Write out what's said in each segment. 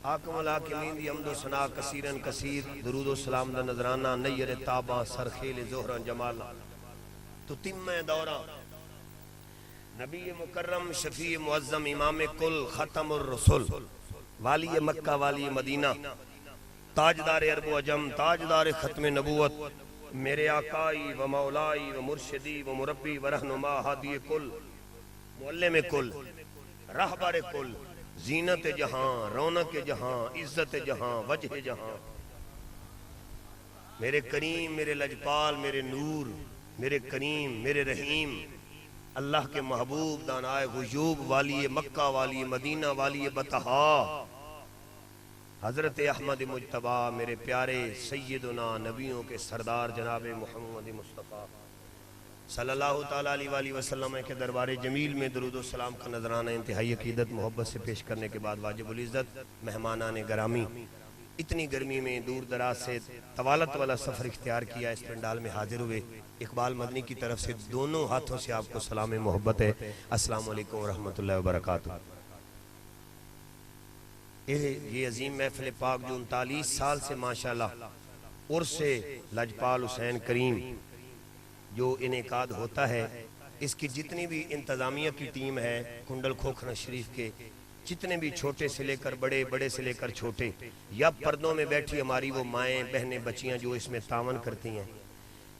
حاکم الحاکمین دی حمد و ثنا کثیرن کثیر درود و سلام دا نظرانہ نیر تاباں سرخیل زہران جمالا تو تم دورہ نبی مکرم شفیع معظم امام کل ختم الرسل والی مکہ والی مدینہ تاجدار عرب و عجم تاجدار ختم نبوت میرے آقائی و مولائی و مرشدی و مربی و رہنما ہادی کل معلم کل رہبر کل زینت جہاں رونق جہاں عزت جہاں وجہ جہاں میرے کریم میرے لجپال میرے نور میرے کریم میرے رحیم اللہ کے محبوب دانائے غیوب والی مکہ والی مدینہ والی بطحا حضرت احمد مجتبی میرے پیارے سیدنا نبیوں کے سردار جناب محمد مصطفیٰ صلی اللہ تعالیٰ علیہ وسلم کے دربار جمیل میں درود و سلام کا نظرانہ انتہائی عقیدت محبت سے پیش کرنے کے بعد واجب العزت مہمانان گرامی اتنی گرمی میں دور دراز سے طوالت والا سفر اختیار کیا اس پنڈال میں حاضر ہوئے اقبال مدنی کی طرف سے دونوں ہاتھوں سے آپ کو سلام محبت ہے السلام علیکم ورحمۃ اللہ وبرکاتہ یہ عظیم محفل پاک جو 39 سال سے ماشاءاللہ عرس لجپال حسین کریم جو انعقاد ہوتا ہے اس کی جتنی بھی انتظامیہ کی ٹیم ہے کنڈل کھوکھرا شریف کے جتنے بھی چھوٹے سے لے کر بڑے بڑے سے لے کر چھوٹے یا پردوں میں بیٹھی ہماری وہ مائیں بہنیں بچیاں جو اس میں تعاون کرتی ہیں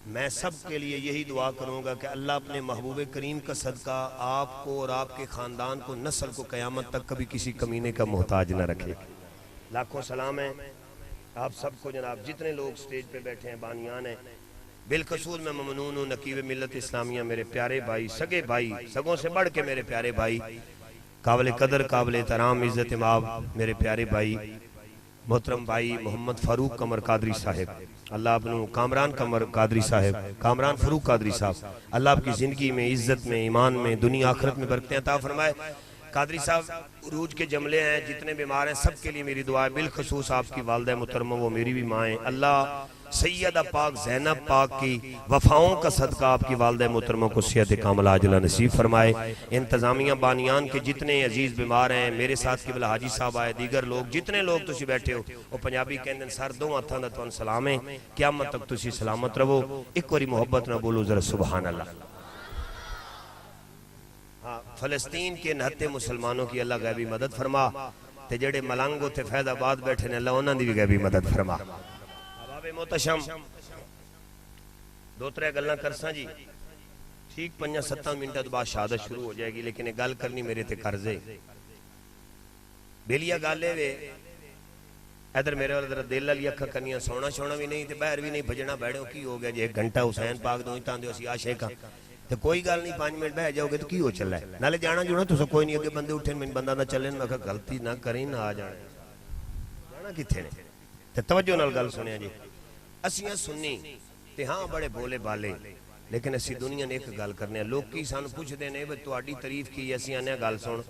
میں سب کے لیے یہی دعا کروں گا کہ اللہ اپنے محبوب کریم کا صدقہ آپ کو اور آپ کے خاندان کو نسل کو قیامت تک کبھی کسی کمینے کا محتاج نہ رکھے لاکھوں سلام ہیں آپ سب کو جناب جتنے لوگ سٹیج پہ بیٹھے ہیں بانیان ہیں بالخصوص میں ممنون ہوں نقیب ملت اسلامیہ میرے پیارے بھائی سگے بھائی سگوں سے بڑھ کے میرے پیارے بھائی قابل قدر قابل احترام عزت مآب میرے پیارے بھائی محترم بھائی محمد فاروق قمر قادری صاحب اللہ اپنو کامران قمر قادری صاحب کامران فاروق قادری صاحب اللہ آپ کی زندگی میں عزت میں ایمان میں دنیا آخرت میں برکتیں عطا فرمائے قادری صاحب عروج کے جملے ہیں جتنے بیمار ہیں سب کے لیے میری دعا ہے بالخصوص آپ کی والدہ محترمہ وہ میری بھی ماں ہیں اللہ سیدہ پاک زینب پاک کی وفاؤں کا صدقہ آپ کی والدہ محترمہ کو صحت کاملہ عاجلہ نصیب فرمائے انتظامیہ بانیان کے جتنے عزیز بیمار ہیں میرے ساتھ قبلہ حاجی صاحب آئے دیگر لوگ جتنے لوگ تسی بیٹھے ہو وہ پنجابی کہندن سر دو ہتھاں دا تُہاں سلام ہے قیامت تک تسی سلامت رہو ایک واری محبت نہ بولو ذرا سبحان اللہ فلسطین کے نہتے مسلمانوں کی اللہ غیبی مدد فرما تے جڑے ملانگو تے فیض آباد بیٹھے نے اللہ انہاں دی بھی غیبی مدد فرما احباب محتشم دو ترے گلاں کرساں جی ٹھیک 5-7 منٹ بعد شہادت شروع ہو جائے گی لیکن یہ گل کرنی میرے تے قرضے بیلیا گالے وے ادھر میرے والا ذرا دل والی اکھاں کنیاں سونا شونا بھی نہیں تے باہر بھی نہیں بھجنا بیڑوں کی ہو گیا جی 1 گھنٹہ حسین پاک دو تاں دیو اسی عاشق ہاں تو کوئی گل نہیں 5 منٹ بہ جاؤ گے تو کی ہو چل رہا ہے نالے جانا جو نا تو کوئی نہیں اگے بندے اٹھیں میں بندہ نہ چلیں میں کہا غلطی نہ کریں نہ آ جانا جانا کتھے نے تو توجہ نال گل سنیا جی اسیاں سنی تے ہاں بڑے بولے بالے لیکن اسی دنیا نے ایک گل کرنے لوگ کی سان پوچھ دینے بے تو آڈی تعریف کی اسیاں نے گل سن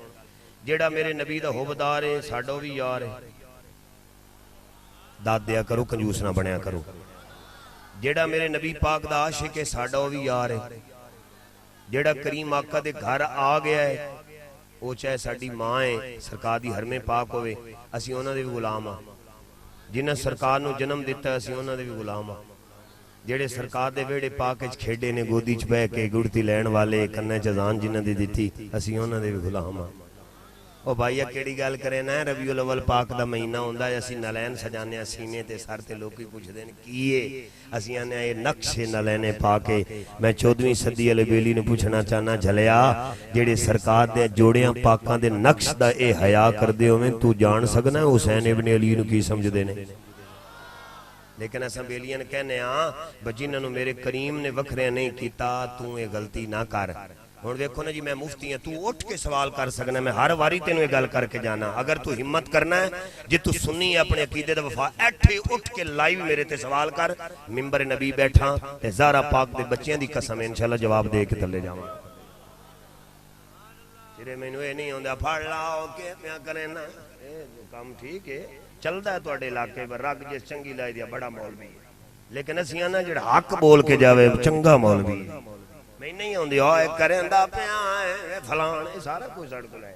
جیڑا میرے نبی دا حبدار ہے ساڑھو بھی یار ہے داد دیا کرو کنجوس نہ بنیا کرو جیڑا میرے نبی پاک دا عاشق ہے ساڑھو بھی یار ہے جیڑا کریم آقا دے گھر آ گیا ہے وہ چاہے ساڑھی ماں ہے سرکار دی حرم پاک ہوئے اسی ہونا دے بھی غلام ہاں جنہ سرکار نو جنم دیتا ہے اسی ہونا دے بھی غلام ہاں جیڑے سرکار دے ویڑے پاک اچ کھیڑے نے گودی چ بہ کے گڑتی لین والے کنے چزان جنہ دی دیتی اسی ہونا دے بھی غلام ہاں او بھائیہ کیڑی گال کرے نا ربیع الاول پاک دا مہینہ ہوندہ ہے اسی نلین سجانے سینے تے سار تے لوگ ہی پوچھ دیں کیے اسی آنے یہ نقش نلینے پاکے میں 14ویں صدی علی بیلی نے پوچھنا چاہنا جھلیا جیڑے سرکار دے جوڑیاں پاکاں دے نقش دا اے حیاء کر دے ہوئے تو جان سکنا ہے حسین ابن علی نو کی سمجھ دینے لیکن ایسا بیلیاں کہنے ہاں بجیننو میرے کریم نے وکھرے نہیں کیتا تو یہ غلطی نہ کر اور دیکھو نا جی میں مفتی ہیں تو اٹھ کے سوال کر سکنا میں ہر واری تینوں یہ گل کر کے جانا اگر تو ہمت کرنا ہے جی تو سنی ہے اپنے عقیدے دا وفا ایٹھے اٹھ کے لائیو میرے تے سوال کر ممبر نبی بیٹھا تے زہرا پاک دے بچیاں دی قسم انشاءاللہ جواب دے کے تلے جاواں چرے میں نوے نہیں ہوندہ پھاڑ لاؤ کہ میں کریں نا کام ٹھیک ہے چلدا ہے تو اڈے علاقے پر رگ جس چنگی لائے دیا بڑا مولوی ہے لیکن اسی آنا جڑا حق بول کے جاوے چنگا مولوی ہے میں نہیں ہوندی ہوئے کریں دا پیاں ہے فلانے سارا کوئی سڑ کو لائے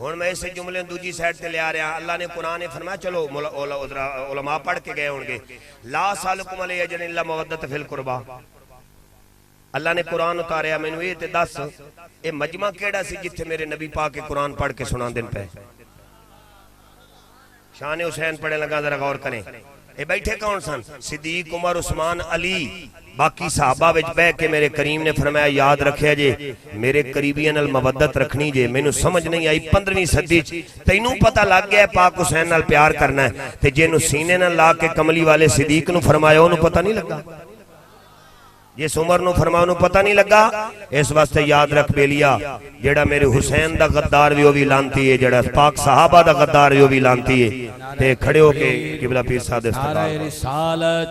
ہن میں اسے جملے دوجی سائڈ تے لے آ رہا. اللہ نے قرآن نے فرمایا چلو علماء پڑھ کے گئے ہوں گے لا سالکم علیہ اجر الا مودۃ فی القربا. اللہ نے قرآن اتاریا مینوں یہ تے دس اے مجمع کیڑا سی جتھے میرے نبی پاک کے قرآن پڑھ کے سنا دین پہ. شان حسین پڑھے لگا ذرا غور کریں. اے بیٹھے کون سن؟ صدیق عمر عثمان علی باقی صحابہ وچ بہ کے میرے کریم نے فرمایا یاد رکھیا جے میرے قریبیاں نال مودت رکھنی جے. مینوں سمجھ نہیں آئی 15ویں صدی چ تینوں پتہ لگ گیا پاک حسین نال پیار کرنا ہے تے جینوں سینے نال لا کے کملی والے صدیق نو فرمایا اونوں پتہ نہیں لگا. جس عمر نو فرمایا انہوں پتہ نہیں لگا. اس واسطے یاد رکھ بیلیا جیڑا میرے حسین دا غدار بھی وہ بھی لانتی ہے, جیڑا پاک صحابہ دا غدار بھی وہ بھی لانتی ہے. تے کھڑے ہو کے قبلہ پیر صاحب استقبال. نعرہ رسالت,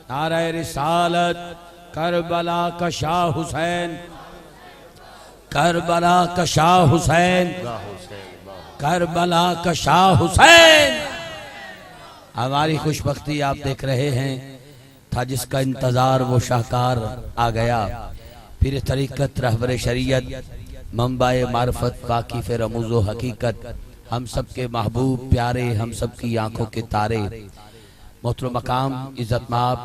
نعرہ رسالت, کربلا کا شاہ حسین, کربلا کا شاہ حسین, کربلا کا شاہ حسین. ہماری خوش بختی آپ دیکھ رہے ہیں تھا جس کا انتظار وہ شاہکار آ گیا. پھر طریقت رہبر شریعت منبع معرفت واقف رموز و حقیقت ہم سب کے محبوب پیارے ہم سب کی آنکھوں کے تارے محترم مقام عزت مآب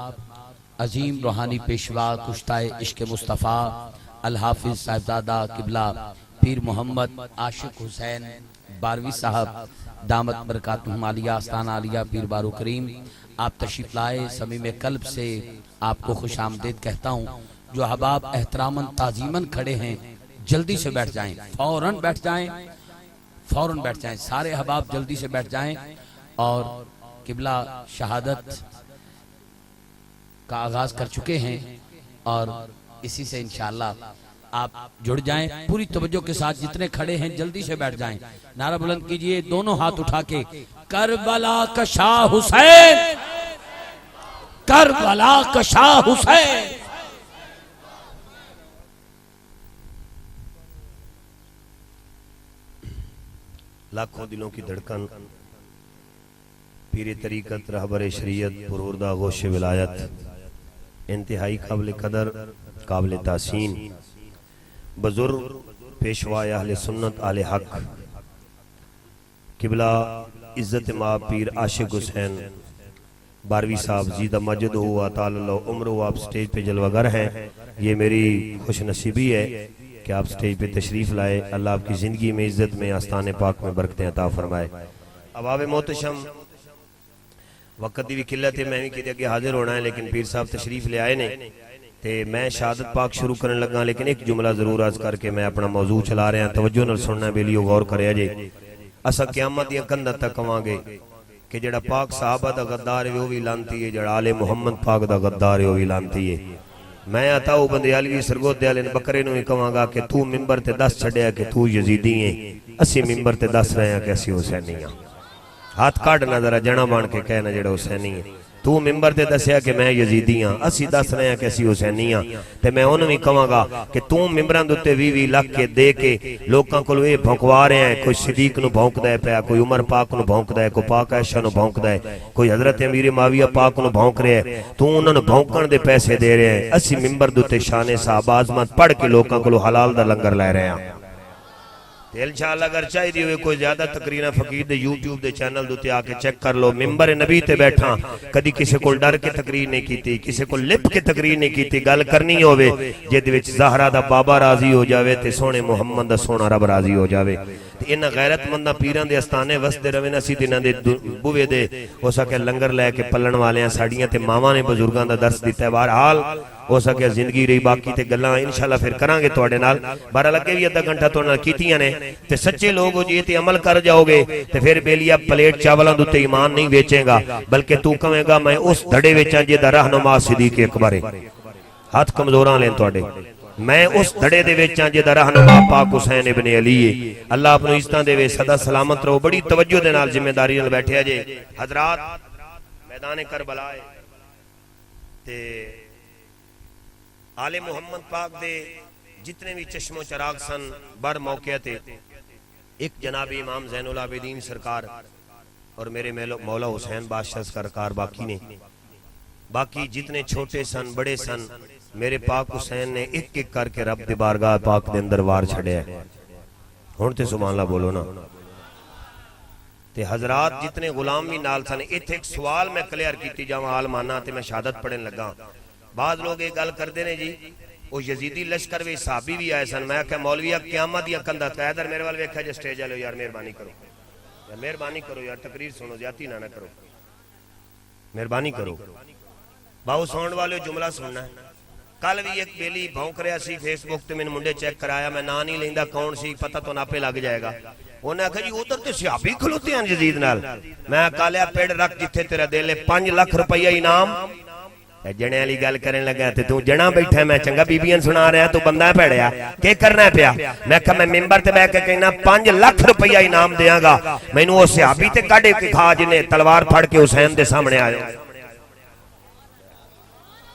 عظیم روحانی پیشوا کشتہ عشق مصطفیٰ الحافظ صاحبزادہ قبلہ پیر محمد عاشق حسین باروی صاحب دامت برکاتہم عالیہ آستانہ عالیہ پیر بارو کریم, آپ تشریف لائے. صمیم قلب سے آپ کو خوش آمدید کہتا ہوں. جو احباب احتراماً تعظیماً کھڑے ہیں جلدی سے بیٹھ جائیں, فوراً بیٹھ جائیں, فوراً بیٹھ جائیں. سارے احباب جلدی سے بیٹھ جائیں اور قبلہ شہادت کا آغاز کر چکے ہیں اور اسی سے انشاءاللہ آپ جڑ جائیں. پوری توجہ کے ساتھ جتنے کھڑے ہیں جلدی سے بیٹھ جائیں. نعرہ بلند کیجئے دونوں ہاتھ اٹھا کے, کربلا کا شاہ حسین, کربلا کا شاہ حسین. لاکھوں دلوں کی دھڑکن پیر طریقت رہبر شریعت پروردہ غوث ولایت, انتہائی قابل قدر قابل تحسین بزرگ پیشوا اہل سنت آل حق قبلہ عزت مآب پیر عاشق حسین باروی صاحب زیدہ مجد ہوا تعالی اللہ عمر ہوا, آپ سٹیج پہ جلوہ گر ہیں. یہ میری خوش نصیبی ہے کہ آپ سٹیج پہ تشریف لائے. اللہ آپ کی زندگی میں عزت میں آستان پاک میں برکتیں عطا فرمائے. اباب محتشم وقت دی بھی قلت ہے, میں بھی کہتے کہ حاضر ہونا ہے لیکن پیر صاحب تشریف لے آئے نے تے میں شہادت پاک شروع کرنے لگا, لیکن ایک جملہ ضرور عرض کر کے میں اپنا موضوع چلا رہے ہیں. توجہ نال سننا بیلیو غور کرے جے. اسا قیامت دی کندھاں تک کواں گے کہ جڑا پاک صحابہ دا غدار ہے وہ بھی لانتی ہے, جڑا آل محمد پاک دا غدار ہے وہ بھی لانتی ہے. میں عطاؤ بندیالوی سرگودے والے بکرے نوں کہاں گا کہ تو منبر تے دس چھڑیا کہ تو یزیدی ہے, اسی منبر تے دس رہے ہیں کہ اسی حسینی ہیں. ہاتھ کاٹنا ذرا جنا بان کے کہنا جڑا حسینی ہے. تو منبر تے دسیا کہ میں یزیدی ہاں, اسی دس رہے ہیں کہ اسی حسینی ہاں. تے میں انہوں بھی کہاں گا کہ تو منبران دوتے وی لکھ کے دے کے لوکاں کو لوے بھونکوا رہے ہیں. کوئی صدیق نو بھونک دے پیا, کوئی عمر پاک نو بھونک دے, کوئی پاک عائشہ نو بھونک دے, کوئی حضرت امیر معاویہ پاک نو بھونک رہے ہیں. تو انہوں نے بھونکن دے پیسے دے رہے ہیں. اسی منبر دوتے شان صحابہ عظمت پڑھ کے لوکاں کو لو حلال دا لنگر لے رہے ہیں. انشاءاللہ اگر چاہی دی ہوئے کوئی زیادہ تقرینہ فقیر دے یوٹیوب دے چینل دوتے آکے چیک کر لو. منبر نبی تے بیٹھا کدی کسی کو ڈر کے تقریر نہیں کیتی, کسی کو لپ کے تقریر نہیں کیتی. گل کرنی ہوئے جید وچ زہرہ دا بابا راضی ہو جاوے تے سونے محمد دا سونا رب راضی ہو جاوے. انہاں غیرت مندہ پیران دے استانے وسط دے روے نسی دنہ دے بوے دے ہو سکے لنگر لے کے پلن والے ہیں. ساڑیاں تے ماما نے بزرگان دا درس دیتا ہے. بہرحال ہو سکے زندگی رہی باقی تے گلاں انشاءاللہ پھر کران گے توڑے نال. بارہ لگے بھی ادھا گھنٹہ تو نال کیتیاں نے تے سچے لوگ ہو جیتے عمل کر جاؤ گے تے پھر بیلیا پلیٹ چاولاں دوتے ایمان نہیں بیچیں گا, بلکہ تو کہیں گا میں اس دھڑے ویچاں جے دا رہنما صدیق اکبر. ہاتھ کمزوراں لیں توڑے, میں اس دھڑے دے ویچاں جے دا رہنما پاک حسین ابن علی ہے. اللہ اپنو عزتاں دے وے صدا سلامت رہو. بڑی توجہ دے نال ذمہ داری نال بیٹھے جے. حضرات میدان کربلا تے آل محمد پاک دے جتنے بھی چشم و چراغ سن بر موقع تے ایک جناب امام زین العابدین سرکار اور میرے مولا حسین بادشاہ سرکار باقی نے, باقی جتنے چھوٹے سن بڑے سن میرے پاک حسین نے ایک ایک کر کے رب دی بارگاہ پاک دے اندر وار چھڑے ہیں. ہن تے سبحان اللہ بولو نا. تے حضرات جتنے غلام بھی نال سن. ایتھے ایک سوال میں کلیئر کیتی جاواں عالمانہ تے میں شہادت پڑھن لگا. بعض لوگ یہ گل کردے نے جی وہ یزیدی لشکر وچ صحابی بھی آئے سن. میں کہ مولویا قیامت دی کندا تے ادھر میرے وال ویکھیا جے سٹیج والے یار مہربانی کرو یار مہربانی کرو یار تقریر سنو زیادتی نہ کرو مہربانی کرو. باؤ ساؤنڈ والے جملہ سننا ہے. کل بھی ایک بیلی بھونک رہا سی فیس بک تے میں منڈے چیک کرایا میں نہ نہیں لیندا کون سی پتہ تو ناپے لگ جائے گا. انہیں کہا جی ادھر تے صحابی کھلوتے ہیں یزید نال. میں کالیا پیڑ رکھ جتھے تیرا دل ہے 5 لاکھ روپیہ انعام. جنے والی گل کرنے لگا تے تو جنا بیٹھا ہے میں چنگا بیبیاں سنا رہا تو بندہ پیڑیا کہ کرنا پیا. میں کہا میں ممبر تے بیٹھ کے کہنا 5 لاکھ روپیہ انعام دیاں گا مینوں او صحابی تے کڈے کے کھا جنے تلوار پھڑ کے حسین دے سامنے آئے.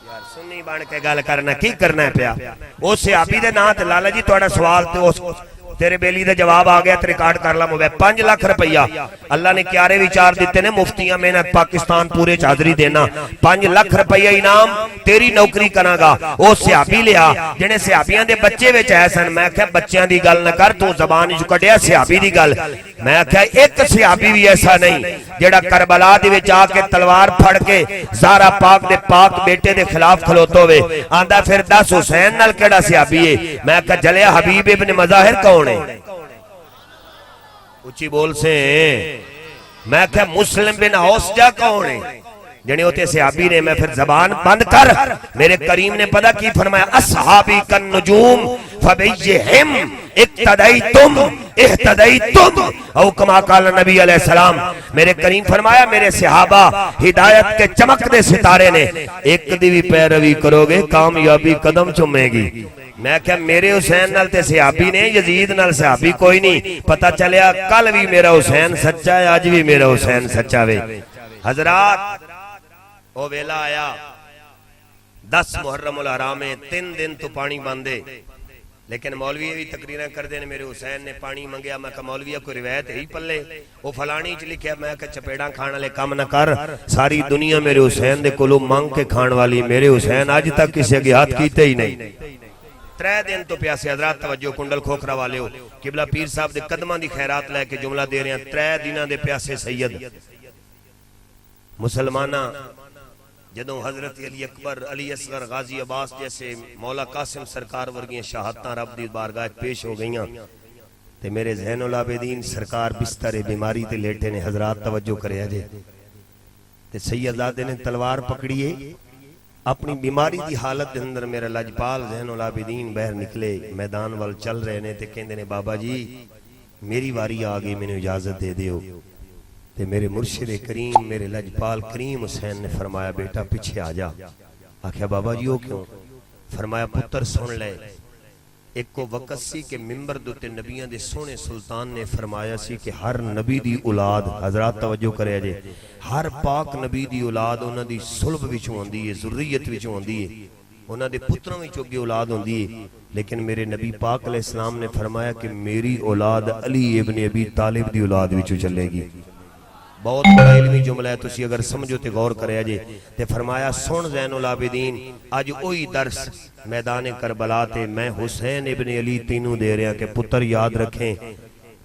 یار سنی بن کے گل کرنا کی کرنا پیا. او صحابی دے نام تے لالا جی تہاڈا سوال تے اس تیرے بیلی دے جواب آ گیا تے ریکارڈ کر لا موبائل. 5 لاکھ روپیہ اللہ نے کیارے وچار دیتے نے مفتیاں محنت پاکستان پورے چادری دینا. 5 لاکھ روپیہ انعام تیری نوکری کراں گا. او صحابی لیا جنے صحابیاں دے بچے وچ آئے سن. میں کہا بچیاں دی گل نہ کر تو زبان وچ کڈیا صحابی دی گل. میں کہا ایک صحابی بھی ایسا نہیں جڑا کربلا دے وچ آ کے تلوار پھڑ کے زہرا پاک دے پاک بیٹے دے خلاف کھلوتا ہوئے آندا پھر دس حسین نال کیڑا صحابی ہے. میں کہا جلیا حبیب ابن مظاہر کون اچھی بول سے. میں کہا مسلم بن اوس جا کون ہے جنہیں ہوتے صحابی نے. میں پھر زبان بند کر. میرے کریم نے پتہ کی فرمایا اصحابی کن نجوم فبیہم اقتدیتم اہتدیتم او کما قال نبی علیہ السلام. میرے کریم فرمایا میرے صحابہ ہدایت کے چمک دے ستارے نے ایک دی بھی پیروی کرو گے کامیابی قدم چومے گی. میں کہا میرے حسین نال تے صحابی نے یزید نال صحابی کوئی نہیں. پتہ چلیا کل بھی میرا حسین سچا ہے آج بھی میرا حسین سچا ہے. حضرات او ویلا آیا 10 محرم الحرام 3 دن تو پانی باندھے لیکن مولوی بھی تقریریں کر دے میرے حسین نے پانی منگیا. میں کہا مولویہ کوئی روایت ہی پلے وہ فلانی چ لکھیا. میں کہا چپیڑاں کھان والے کام نہ کر. ساری دنیا میرے حسین دے کولوں مانگ کے کھان والی. میرے حسین آج تک کسی اگے ہاتھ کیتے ہی نہیں. 3 دن تو پیاسے. حضرات توجہ کنڈل کھوکھرا والے ہو قبلہ پیر صاحب دے قدماں دی خیرات لے کے جملہ دے رہے ہیں. 3 دناں دے پیاسے سید مسلمانہ جدوں حضرت علی اکبر علی اصغر غازی عباس جیسے مولا قاسم سرکار ورگیاں شہادتاں رب دی بارگاہ پیش ہو گئیاں تے میرے زین العابدین سرکار بستر بیماری تے لیٹے نے. حضرات توجہ کریا جے تے سیدزادے نے تلوار پکڑیے اپنی بیماری دی حالت دے اندر. میرا لجپال زین العابدین باہر نکلے میدان وال چل رہے نے تے کہندے نے بابا جی میری واری آ گئی مینوں اجازت دے دیو. تے میرے مرشد کریم میرے لجپال کریم حسین نے فرمایا بیٹا پیچھے آ جا. آکھیا بابا جی وہ کیوں؟ فرمایا پتر سن لے ایک کو وقت سی کہ ممبر دوتے نبیان دے سونے سلطان نے فرمایا سی کہ ہر نبی دی اولاد حضرات توجہ کرے جے ہر پاک نبی دی اولاد انہاں دی صلب وچوں ہوندی ہے ذریت وچوں ہوندی ہے انہاں دے پتراں وچوں اگے اولاد ہوندی ہے. لیکن میرے نبی پاک علیہ السلام نے فرمایا کہ میری اولاد علی ابن ابی طالب دی اولاد وچوں چلے گی. بہت بڑا علمی جملہ ہے تسی اگر سمجھو تے غور کرے جے. تے فرمایا سن زین العابدین آج اوہی درس میدان کربلا تے میں حسین ابن علی تینوں دے رہا کہ پتر یاد رکھیں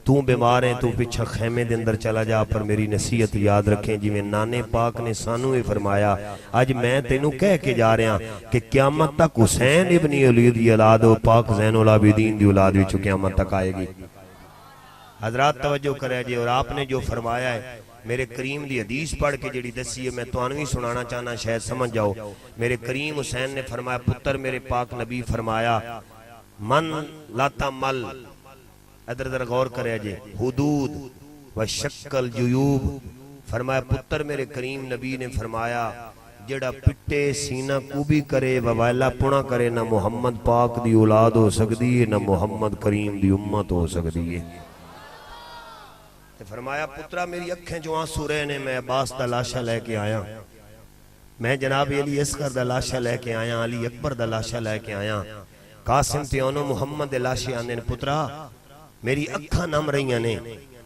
تو بیمار ہیں تو پیچھا خیمے دے اندر چلا جا پر میری نصیحت یاد رکھیں جی میں نانے پاک نے سانو ہی فرمایا. آج میں تینوں کہہ کے جا رہا کہ قیامت تک حسین ابن علی دی اولاد و پاک زین العابدین دی اولاد وچوں قیامت تک آئے گی. حضرات توجہ کرے جی. اور آپ نے جو فرمایا ہے میرے کریم دی حدیث پڑھ کے جڑی دسی ہے میں توانوی سنانا چاہنا شاید سمجھ جاؤ. میرے کریم حسین نے فرمایا پتر میرے پاک نبی فرمایا من لاتا مل ادھر ادھر غور کرے جے حدود و شکل جیوب. فرمایا پتر میرے کریم نبی نے فرمایا جڑا پٹے سینہ کوبی کرے ووائلہ پونا کرے نہ محمد پاک دی اولاد ہو سکتی ہے نہ محمد کریم دی امت ہو سکتی ہے. فرمایا پترا میری اکھیں جو آنسو رہے نے میں عباس دا لاشا لے کے آیا میں جناب علی اصغر دا لاشا لے کے آیا علی اکبر دا لاشا لے کے آیا قاسم تیونو محمد لاشے آنے پترا میری اکھاں نم رہیاں نے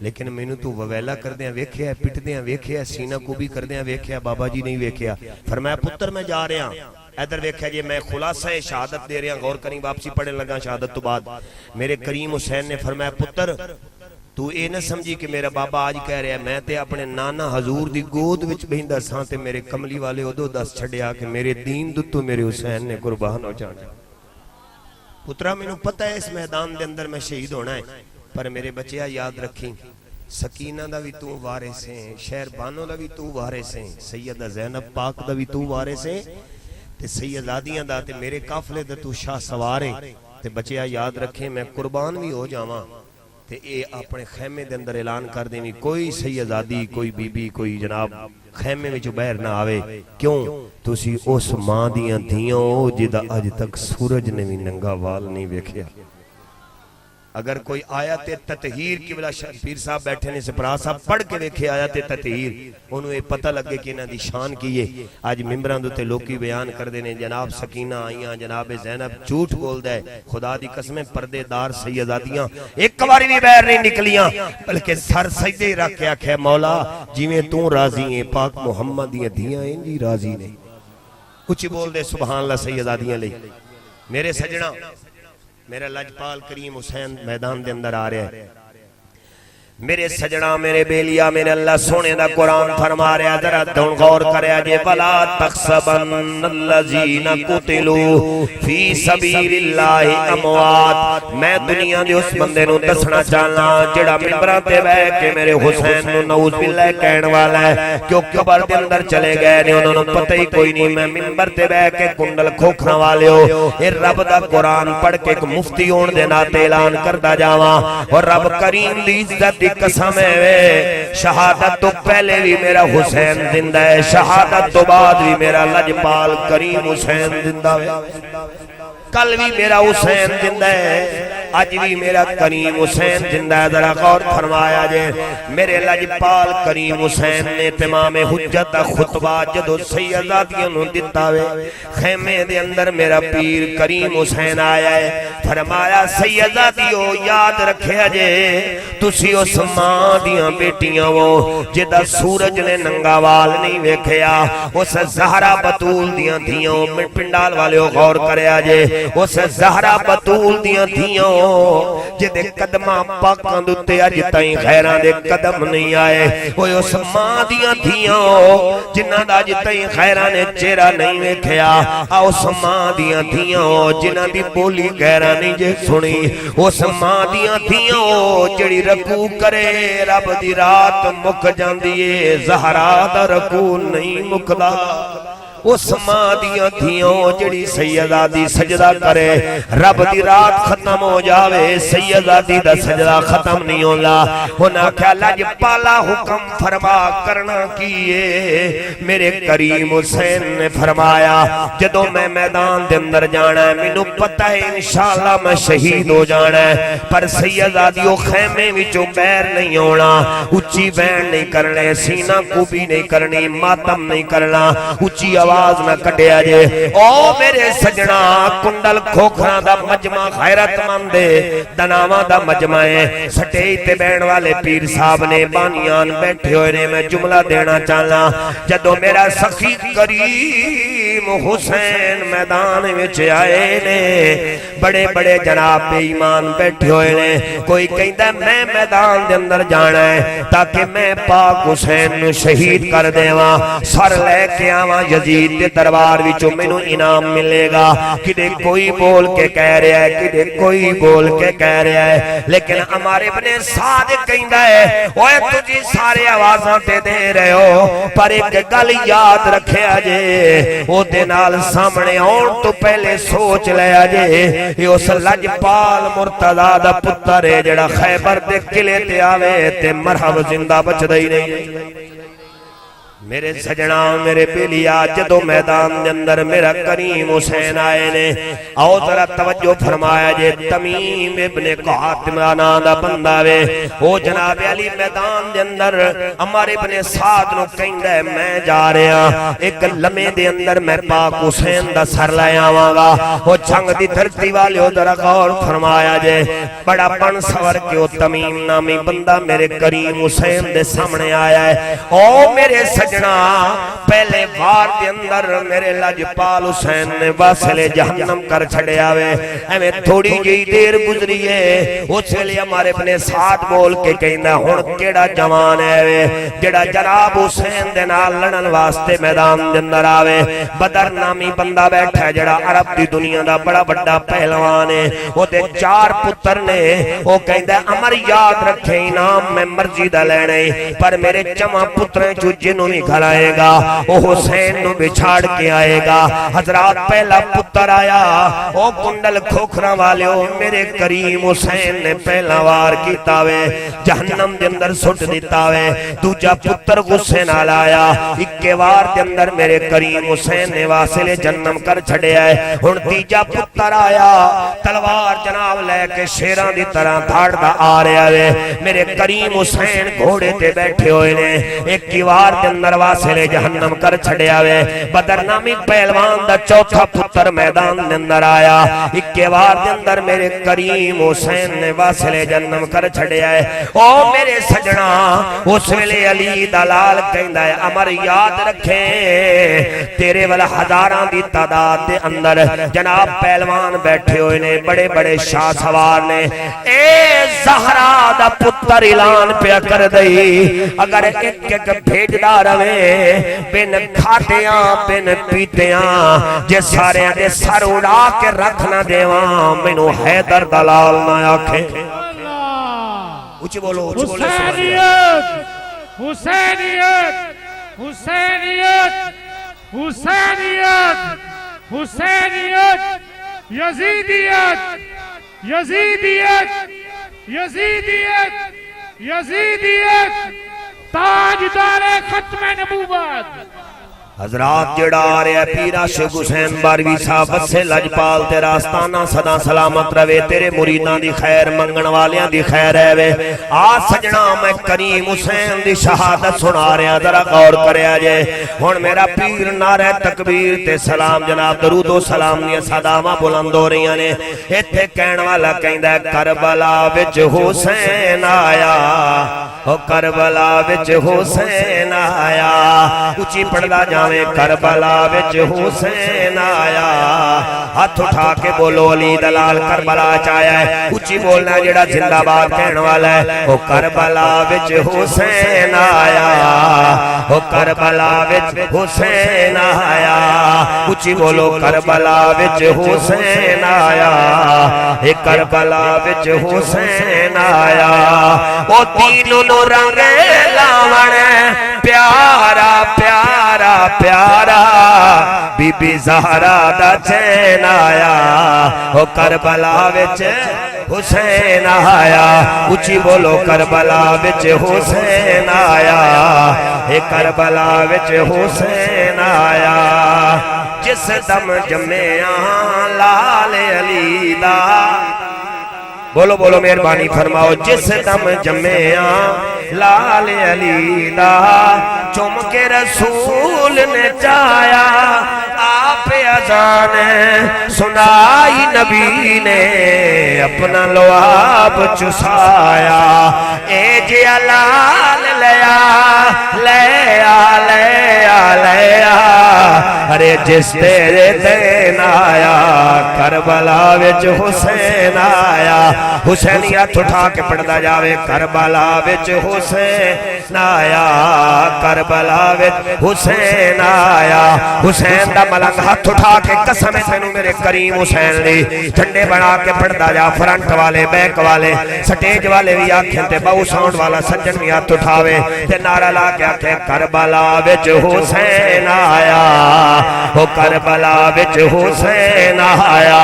لیکن میں نے تو وویلا کر دیاں ویکھیا پٹ دیاں ویکھیا سینہ کو بھی کر دیاں ویکھیا بابا جی نہیں ویکھیا. فرمایا پتر میں جا رہا ادھر ویکھیا جی میں خلاصہ شہادت دے رہا، غور کریں، واپسی پڑھنے لگا شہادت تو بعد میرے کریم حسین نے فرمایا پتر تو اے نہ سمجھی کہ میرا بابا آج کہہ رہا ہے میں تے اپنے نانا حضور دی گود وچ بہندا ساں تے میرے کملی والے ادو دس چھڑیا کہ میرے دین دتو میرے حسین نے قربان ہو جانا۔ پترا میں نو پتہ ہے اس میدان دے اندر میں شہید ہونا ہے، پر میرے بچیا یاد رکھیں سکینہ دا بھی تو وارث ہیں، شہر بانو دا بھی تو وارث ہیں، سیدہ زینب پاک دا بھی تو وارث ہیں، تے سیدادیاں دا تے میرے قافلے دا تو شاہ سوارے، تے بچیا یاد رکھیں میں قربان بھی ہو جاواں تے اے اپنے خیمے دے اندر اعلان کر دیں کوئی سیدادی کوئی بی بی کوئی جناب خیمے میں جو باہر نہ آوے، کیوں تسی اس ماں دیاں دھیاں ہو جدا اج تک سورج نے بھی ننگا وال نہیں ویکھیا۔ اگر کوئی آیت تطہیر کی بلا پیر صاحب بیٹھے نے سپراہ صاحب پڑھ کے دیکھے آیت تطہیر انہوں یہ پتہ لگے کہ انہاں دی شان کیے۔ آج ممبران دوتے لوکی بیان کر دینے جناب سکینہ آئیاں جناب زینب جھوٹ بول دے، خدا دی قسمیں پردے دار سیدادیاں ایک باری بھی باہر نہیں نکلیاں، بلکہ سر سجدے رکھ کے آکھے مولا جویں تو راضی ہیں پاک محمد دیاں دھیاں انجی راضی نے۔ کچھ بول دے سبحان اللہ سیدادیاں لئی۔ میرے سجنہ میرا لجپال کریم حسین میدان دے اندر آ رہے ہیں، میرے سجنہ میرے بیلیا میرے اللہ سونے دا قرآن فرما رہے ہیں، ذرا دون غور کرے جے وَلَا تَحْسَبَنَّ الَّذِينَ قُتِلُوا فِي سَبِيلِ اللَّهِ أَمْوَاتٌ۔ میں دنیا دے اس بندے نو دسنا چاہنا جڑا ممبراں تے بیٹھ کے میرے حسین نو نعوذ باللہ کہن والا ہے کہ قبر دے اندر چلے گئے نے، انہوں نے پتہ ہی کوئی نہیں میں ممبر تے بیٹھ کے کنڈل کھوکھنا والے ہو، اے رب دا قرآن پڑھ کے ایک مفتی ہون دے ناتے اعلان کردا جاواں، اور رب کریم دی عزت قسم ہے شہادت تو پہلے بھی میرا حسین زندہ ہے، شہادت تو بعد بھی میرا لجپال کریم حسین زندہ ہے، کل بھی میرا حسین زندہ ہے، آج بھی میرا کریم حسین زندہ ہے۔ ذرا غور فرمایا جے میرے لجپال کریم حسین نے تمام حجت خطبہ جدو سیدادیوں نو دیتا ہوئے خیمے دے اندر میرا پیر کریم حسین آیا ہے، فرمایا سیدادیوں یاد رکھے جے تسی اس ماں دیاں بیٹیاں ہو جدا سورج نے ننگا وال نہیں ویکھیا، اس زہرا بطول دیاں دھیاں میں پنڈال والے غور کرے جے اس زہرا بطول دیاں دھیاں جدے قدمہ پاکاں دوتے اج تائیں خیران دے قدم نہیں آئے، وہ اس ماں دیاں دھیاں جنہ دا اج تائیں خیران دے چہرہ نہیں ویکھیا، اس ماں دیاں دھیاں جنہ دی بولی خیران نہیں جے سنی، اس ماں دیاں دھیاں جڑی رکوع کرے رب دی رات مک جاندیے، زہرا دا رکوع نہیں مکدا، اس ماں دیاں دھیاں جڑی سیدادی سجدہ کرے رب دی رات ختم ہو جاوے، سیدادی دا سجدہ ختم نہیں ہولا، ہونا کیا لجپالا حکم فرما کرنا کیے، میرے کریم حسین نے فرمایا جدو میں میدان دے اندر جانا ہے مینوں پتہ ہے انشاءاللہ میں شہید ہو جانا ہے، پر سیدادیوں خیمے وچوں باہر نہیں ہونا، اچھی بین نہیں کرنے، سینہ کوبی نہیں کرنی، ماتم نہیں کرنا، اچھی آواز نہ کٹیا جے۔ او میرے سجنا کنڈل کھوکھراں دا مجمع غیرت مندے دناواں دا مجمع ہے، سٹیج تے بین والے پیر صاحب نے بانیان بیٹھے ہوئے نے، میں جملہ دینا چاہنا جدو میرا سخی کریم حسین میدان وچ آئے نے، بڑے بڑے جناب بے ایمان بیٹھے ہوئے نے، کوئی کہندا میں میدان دے اندر جانا ہے تاکہ میں پاک حسین نو شہید کر دیواں، سر لے کے آواں یزید دے دربار وچوں مینوں انعام ملے گا، کدے کوئی بول کے کہہ رہا ہے کدے کوئی بول کے کہہ رہا ہے، لیکن ہمارے ابن صادق کہندا ہے اوے تجھی سارے آوازاں تے دے رہے ہو پر ایک گل یاد رکھیا جے او دے نال سامنے آن تو پہلے سوچ لیا جے یہ اس لجپال مرتضی دا پتر ہے جڑا خیبر دے قلعے تے آوے تے مرحب زندہ بچدا ہی نہیں۔ میرے سجنا میرے بیلیا جدو میدان دے اندر میرا کریم حسین آئے نے، آؤ ذرا توجہ فرمایا جے تمیم ابن قحطہ نام دا بندہ وے، او جناب علی میدان دے اندر ہمارے ابن سعد نو کہندا ہے میں جا رہا ایک لمحے دے اندر میں پاک حسین دا سر لے آواں گا، او جنگ دی دھرتی والے ذرا غور فرمایا جے بڑا بن سور کے او تمیم نامی بندہ میرے کریم حسین دے سامنے آیا ہے، او میرے سجنا پہلے وار دے اندر میرے لجپال حسین نے واسلے جہنم کر چھڑیا وے ایویں تھوڑی جی دیر گزری ہے اس ویلے ہمارے اپنے ساتھ بول کے کہنا ہن کیڑا جوان ہے وے جڑا جناب حسین دے نال لڑن واسطے میدان دے اندر آوے بدر نامی بندہ بیٹھا ہے جڑا عرب دی دنیا دا بڑا بڑا پہلوان ہے او دے 4 پتر نے او کہندا امر یاد رکھے انعام میں مرضی دا لینے پر میرے چماں پتریں جو جنوں بھی گھلائے گا او حسین نو بچھاڑ کے آئے گا حضرات پہلا پتر آیا او کنڈل کھوکھرا والیو میرے کریم حسین نے پہلا وار کیتا وے جہنم دے اندر سٹ دیتا وے دوجا پتر غصے نال آیا اکے وار دے اندر میرے کریم حسین نے واسلے جنم کر چھڑیا ہے ہن تیجا پتر آیا تلوار جناب لے کے شیراں دی طرح دھاڑدا آ رہا ہے میرے کریم حسین گھوڑے تے بیٹھے ہوئے نے ایک کی وار دے اندر واسلے جہنم کر چھڑیا ہے بدر نامی پہلوان دا چوتھا پتر میدان دے اندر آیا اکے وار دے اندر میرے کریم حسین نے واسلے جنم کر چھڑیا ہے او میرے سجنا اس ویلے علی دلال کہندا ہے امر یاد رکھیں تیرے والا ہزاراں دی تعداد دے اندر جناب پہلوان بیٹھے ہوئے نے بڑے بڑے شاہ سوار نے اے زہرا دا پتر اعلان پہ کر دئی اگر ایک ایک بھیجدا رہے بن کھاتیاں بن پیتیاں جے سارے دے سر اڑا کے رکھ نہ دیواں مینوں حیدر دلال نہ آکھے اچھی بولو حسینیت حسینیت حسینیت حسینیت حسینیت یزیدیت یزیدیت یزیدیت یزیدیت تاجدار ختم نبوت حضرات جڑا آ رہے پیرا شیخ حسین باروی صاحب سے لجپال تیرا آستانہ صدا سلامت روے تیرے مریداں دی خیر منگن والیاں دی خیر ہے وے آج سجنا میں کریم حسین دی شہادت سنا رہے ہیں ذرا غور کرے آجے ہون میرا پیر نعرہ تکبیر تے سلام جناب درود و سلام نے صداواں بلند ہو رہی ہیں ایتھے کہن والا کہندا ہے کربلا وچ حسین آیا او کربلا وچ حسین آیا اونچی پڑھدا جا کربلا وچ حسین آیا ہاتھ اٹھا کے بولو علی دلال کربلا چایا ہے اچھی بولنا جڑا زندہ باد کہنے والا ہے او کربلا وچ حسین آیا او کربلا وچ حسین آیا اچھی بولو کربلا وچ حسین آیا اے کربلا وچ حسین آیا او تینوں نو رنگ لاون پیارا پیارا پیارا بی بی زہرا دا چین آیا او کربلا وچ حسین آیا اچھی بولو کربلا وچ حسین آیا اے کربلا وچ حسین آیا جس دم جمعیاں لال علی دا بولو بولو مہربانی فرماؤ جس دم جمعیاں لال علی دا چم کے رسول نے چایا آپ اذان سنائی نبی نے اپنا لعاب چسایا اے جیا لال لیا لیا لیا لیا ارے جس تیرے دین آیا کربلا وچ حسین آیا حسینیت اٹھا کے پڑھدا جاوے کربلا وچ حسین آیا کربلا وچ حسین آیا حسین دا ملنگ ہاتھ اٹھا کے قسم تینوں میرے کریم حسین دی جھنڈے بنا کے پڑھدا جا فرنٹ والے بیک والے سٹیج والے بھی آکھیں تے باؤ ساؤنڈ والا سجن بھی ہاتھ اٹھاوے تے نعرہ لا کے آکھیں کربلا وچ حسین آیا او کربلا وچ حسین آیا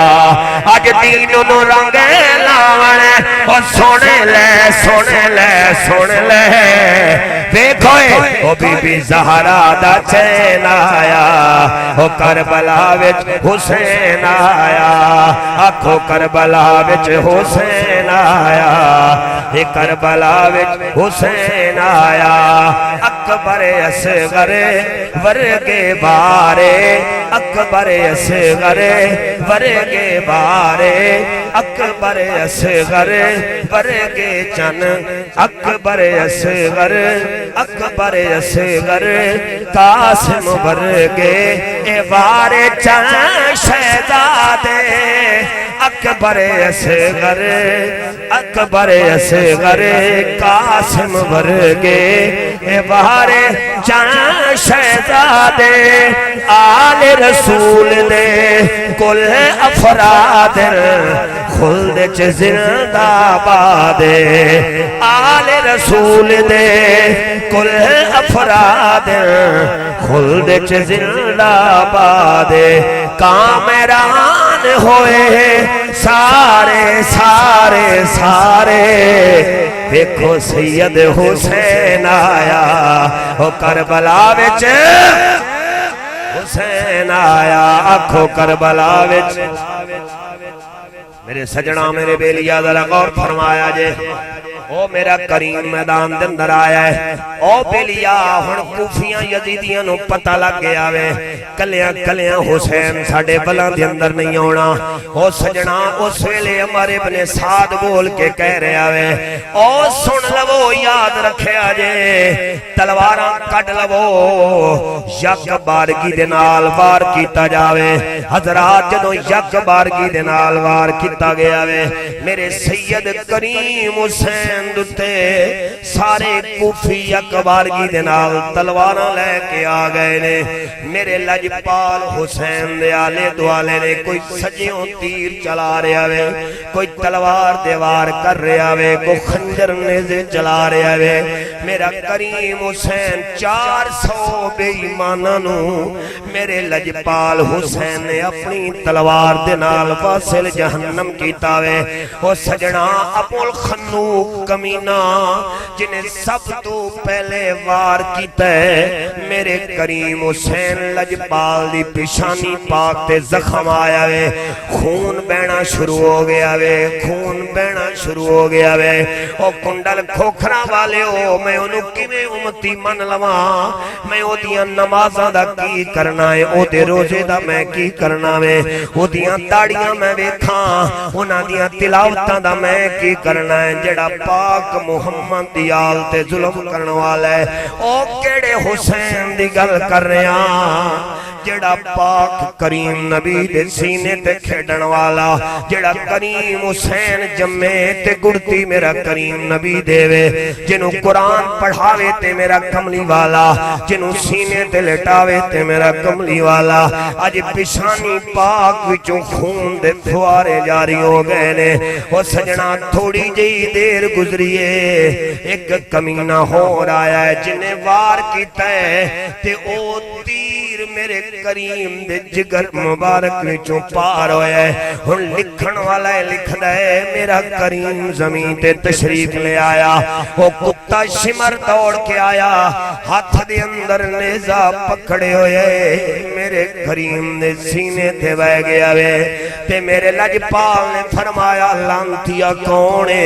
اج دینوں نو رنگ لاون او سن لے سن لے سن لے دیکھو او بی بی زہرا دا چین آیا او کربلا وچ حسین آیا آکھو کربلا وچ حسین آیا اے کربلا وچ حسین آیا اکبر اصغر ورگے بارے اکبر اصغر ورگے بارے اکبر اصغر ورگے چن اکبر اصغر اکبر اصغر قاسم ورگے ایوار چن شہزادے اکبر اصغر اکبر اصغر قاسم ورگے ایوار چن شہزادے آل رسول دے کل افراد خلد چ زندہ بادے آل رسول دے کل افراد خلد چ زندہ بادے کامران ہوئے سارے سارے سارے دیکھو سید حسین آیا وہ کربلا وچ حسین آیا آنکھو کربلا وچ میرے سجنا میرے بیلیا ذرا غور فرمایا جے او میرا کریم میدان دے اندر آیا ہے او بیلیا ہن کوفیاں یزیدیاں نو پتہ لگ گیا وے کلیاں کلیاں حسین ساڈے بلاں دے اندر نہیں آنا او سجنا اس ویلے ہمارے ابن سعد بول کے کہہ رہا وے او سن لو یاد رکھیا جے تلواراں کڈ لو یک بارگی دے نال وار کیتا جاوے حضرات جدوں یک بارگی دے نال وار کیتا گیا وے میرے سید کریم حسین دتے سارے کوفی یک بارگی دے نال تلواراں لے کے آ گئے نے میرے لجپال حسین دے آلے دوالے نے کوئی سجیوں تیر چلا رہا وے کوئی تلوار دیوار کر رہا وے کوئی خنجر نیزے چلا رہا وے میرا کریم حسین 400 بے ایمانہ نو میرے لجپال حسین نے اپنی تلوار دے نال واصل جہنم کیتا وے او سجنا ابو الخنوق کمینہ جنہیں سب تو پہلے وار کیتا ہے میرے کریم حسین لجپال دی پیشانی پاک تے زخم آیا وے خون بہنا شروع ہو گیا وے خون بہنا شروع ہو گیا وے او کنڈل کھوکھرا والے ہو میں انہوں کیویں امتی من لواں میں او دیاں نمازاں دا کی کرنا ہے او دے روزے دا میں کی کرنا وے او دیاں داڑیاں میں ویکھاں انہاں دیاں تلاوتاں دا میں کی کرنا ہے جڑا پاک محمد دی آل تے ظلم کرن والا ہے او کیڑے حسین دی گل کر رہے ہیں جڑا پاک کریم نبی دے سینے تے کھیڑن والا جڑا کریم حسین جمے تے گڑتی میرا کریم نبی دے وے جنہوں قرآن پڑھاوے تے میرا کملی والا جنہوں سینے تے لٹاوے تے میرا کملی والا آج پیشانی پاک وچوں خون دے پھوارے جاری ہو گئے نے وہ سجنا تھوڑی جی دیر گزریے ایک کمینہ ہو رہا ہے جنہیں وار کیتا ہے تے او تیر میرے کریم دے جگر مبارک وچوں پار ہویا ہے ہن لکھن والا ہے لکھ دے میرا کریم زمین تے تشریف لے آیا وہ کتا شمر دوڑ کے آیا ہاتھ دے اندر نیزہ پکڑے ہوئے میرے کریم دے سینے تے بہ گیا وے تے میرے لجپال نے فرمایا لانتیا کونے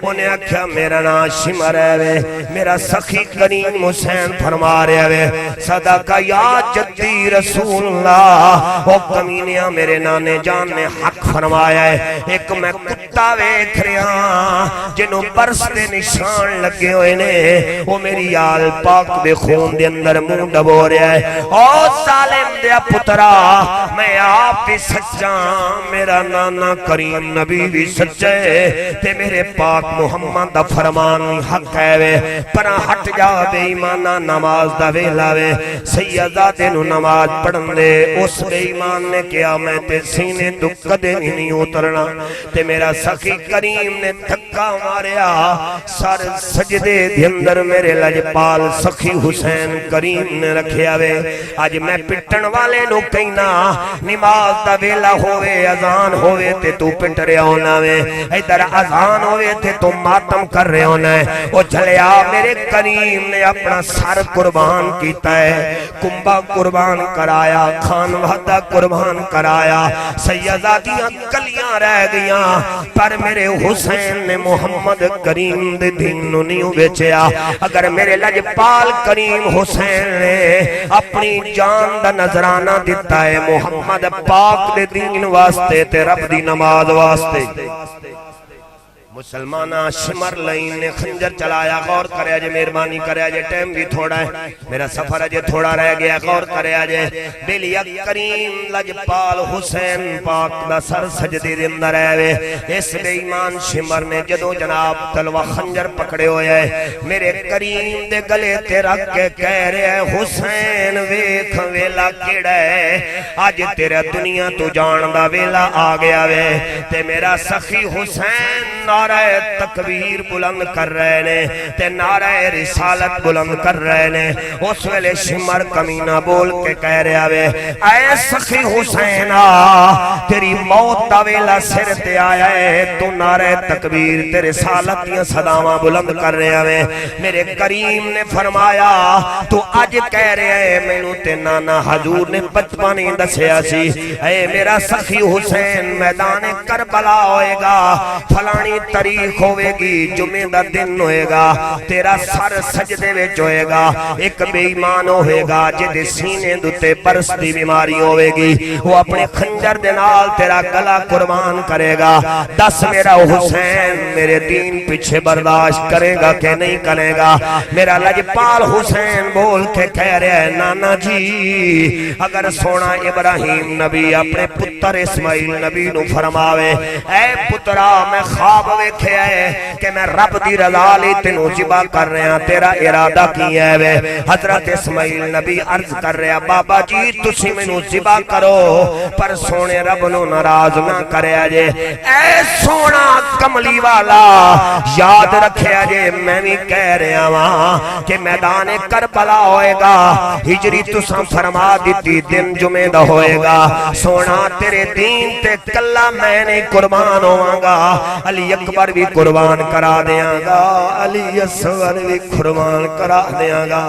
انہیں آکھیا میرا نا شمر ہے وے میرا سخی کریم حسین فرما رہے وے صدقہ یا جدی رسول اللہ وہ کمینیاں میرے نانے جان نے حق فرمایا ہے ایک میں کتا ویکھ رہا جنہوں برس دے نشان لگے ہوئے نے وہ میری آل پاک دے خون دے اندر منہ ڈبو رہا ہے او ظالم دیا پترا میں آپ بھی سچا میرا نانا کریم نبی بھی سچے تے میرے پاک محمد دا فرمان حق ہے وے پناہ ہٹ جا بے ایمانہ نماز دا ویلا وے سیدہ نو نماز پڑھن دے اس بے ایمان نے کیا میں تے سینے تو کدے نہیں اترنا تے میرا سخی کریم نے دھکا ماریا سر سجدے دے اندر میرے لجپال سخی حسین کریم نے رکھیا وے آج میں پٹن والے نو کہنا نماز دا ویلا ہوئے اذان ہوئے تے تو پٹ رہے ہونا وے ادھر اذان ہوئے تے تو ماتم کر رہے ہونا ہے وہ جھلیا میرے کریم نے اپنا سر قربان کیتا ہے کمبا قربان کرایا خان وحدہ قربان کرایا سیدہ دیاں کلیاں رہ گیاں پر میرے حسین نے محمد کریم دے دین نو نہیں بیچیا اگر میرے لجپال کریم حسین نے اپنی جان دا نظرانہ دیتا ہے محمد پاک دے دین واسطے تے رب دی نماز واسطے مسلمانہ شمر لائن نے خنجر چلایا غور کرے آجے مہربانی کرے آجے ٹائم بھی تھوڑا ہے میرا سفر آجے تھوڑا رہ گیا غور کرے آجے بلی کریم لجپال حسین پاک دا سر سجدے دے اندر آئے اس بے ایمان شمر نے جدو جناب تلوہ خنجر پکڑے ہوئے میرے کریم دے گلے تے رکھ کے کہہ رہے ہیں حسین ویکھ ویلا کیڑا ہے آج تیرا دنیا تو جان دا ویلا آ گیا وے تے میرا سخی حسین نعرہ تکبیر بلند کر رہے نے تے نعرہ رسالت بلند کر رہے نے اس ویلے شمر کمینہ بول کے کہہ رہے آوے اے سخی حسینہ تیری موت دا ویلا سر تے آیا ہے تو نعرہ تکبیر تے رسالت یا صداواں بلند کر رہے آوے میرے کریم نے فرمایا تو آج کہہ رہے ہیں مینوں تے نانا حضور نے بچپانی دسیا سی اے میرا سخی حسین میدان کربلا ہوئے گا فلانی تاریخ ہوئے گی جمعہ دا دن ہوئے گا تیرا سر سجدے وچ ہوئے گا ایک بے ایمان ہوئے گا جدے سینے دوتے برس دی بیماری ہوئے گی وہ اپنے خنجر دنال تیرا گلا قربان کرے گا دس میرا حسین میرے دین پیچھے برداشت کرے گا کہ نہیں کرے گا میرا لجپال حسین بول کے کہہ رہے ہیں نانا جی اگر سونا ابراہیم نبی اپنے پتر اسماعیل نبی نو فرماوے اے پترا میں خواب ویکھے ہے کہ میں رب دی رضا لی تینوں ذبح کر رہے ہیں تیرا ارادہ کی ہے وے حضرت اسماعیل نبی عرض کر رہے ہیں بابا جی تسی مینوں ذبح کرو پر سونے رب نو ناراض نہ کرے جے اے سونا کملی والا یاد رکھے جے میں بھی کہہ رہا ہاں کہ میدان کربلا ہوئے گا ہجری تساں فرما دیتی دن جمعہ دا ہوئے گا سونا تیرے دین تے کلا میں نے قربان ہوں گا علی اکبر بھی قربان کرا دیاں گا علی اصغر بھی قربان کرا دیاں گا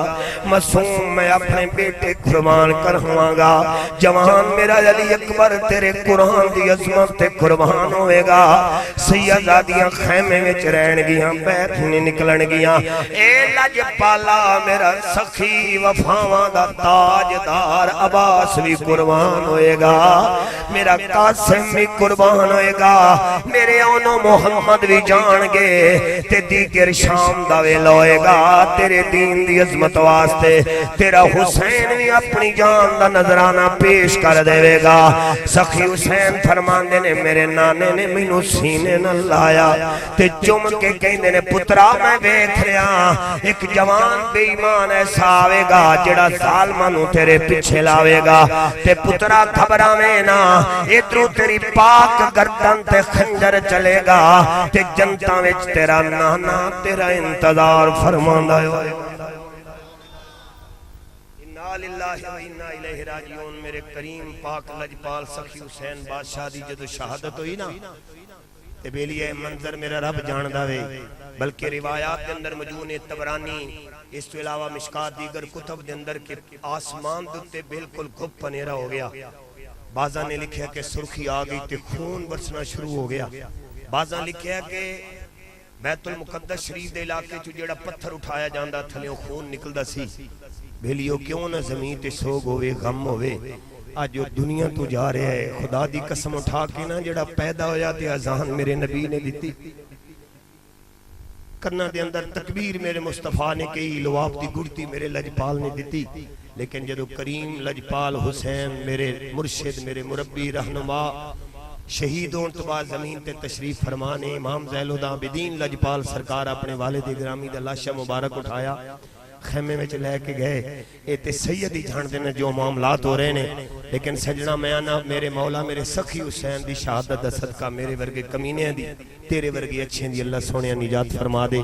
معصوم میں اپنے بیٹے قربان کرواں گا جوان میرا علی اکبر تیرے قرآن دی عظمت تے قربان ہوئے گا سیدادیاں خیمے وچ رہن گیاں بیٹھنے نکلن گیاں اے لجپالا میرا سخی وفاواں دا تاجدار عباس بھی قربان ہوئے گا میرا قاسم بھی قربان ہوئے گا میرے اونوں محمد بھی جان گے تے دیگر شام دا ویلا ہوئے گا تیرے دین دی عظمت واسطے تیرا حسین بھی اپنی جان دا نظرانہ پیش کر دے گا سخی حسین فرماندے نے میرے نانے نے مینوں سینے نہ لایا تے چم کے کہندے نے پترا میں ویکھ رہا ایک جوان بے ایمان ایسا آوے گا جڑا ظالماں نوں تیرے پیچھے لاوے گا تے پترا گھبراویں نہ ادھروں تیری پاک گردن تے خنجر چلے گا تے جنتاں وچ تیرا نانا تیرا انتظار فرماندا ہے انا للہ و انا الیہ راجعون میرے کریم پاک لجپال سخی حسین بادشاہ دی جدو شہادت ہوئی نا تے بیلی اے منظر میرا رب جاندا وے بلکہ روایات کے اندر موجود طبرانی اس تو علاوہ مشکات دیگر کتب دے اندر کہ آسمان دے بالکل گھپ پنیرا ہو گیا بعضاں نے لکھیا کہ سرخی آ گئی تے خون برسنا شروع ہو گیا بعضاں لکھیا کہ بیت المقدس شریف دے علاقے چو جڑا پتھر اٹھایا جاندا تھلیوں خون نکلدا سی بھیلیو کیوں نہ زمین تے سوگ ہوئے غم ہوئے آج جو دنیا تو جا رہے ہے خدا دی قسم اٹھا کے نا جڑا پیدا ہویا تے اذان میرے نبی نے دیتی کرنا دے اندر تکبیر میرے مصطفیٰ نے کہی لواب دی گڑتی میرے لجپال نے دیتی لیکن جدو کریم لجپال حسین میرے مرشد میرے مربی رہنما شہید ہون تو بعد زمین تے تشریف فرمانے امام زیل العابدین لجپال سرکار اپنے والد گرامی دا لاشا مبارک اٹھایا خیمے میں لے کے گئے اے تے سیدی جھان دینا جو معاملات ہو رہے نے لیکن سجنہ میں آنا میرے مولا میرے سخی حسین دی شہادت دا صدقہ میرے ورگے کمینے دی تیرے ورگے اچھے دی اللہ سونے نجات فرما دے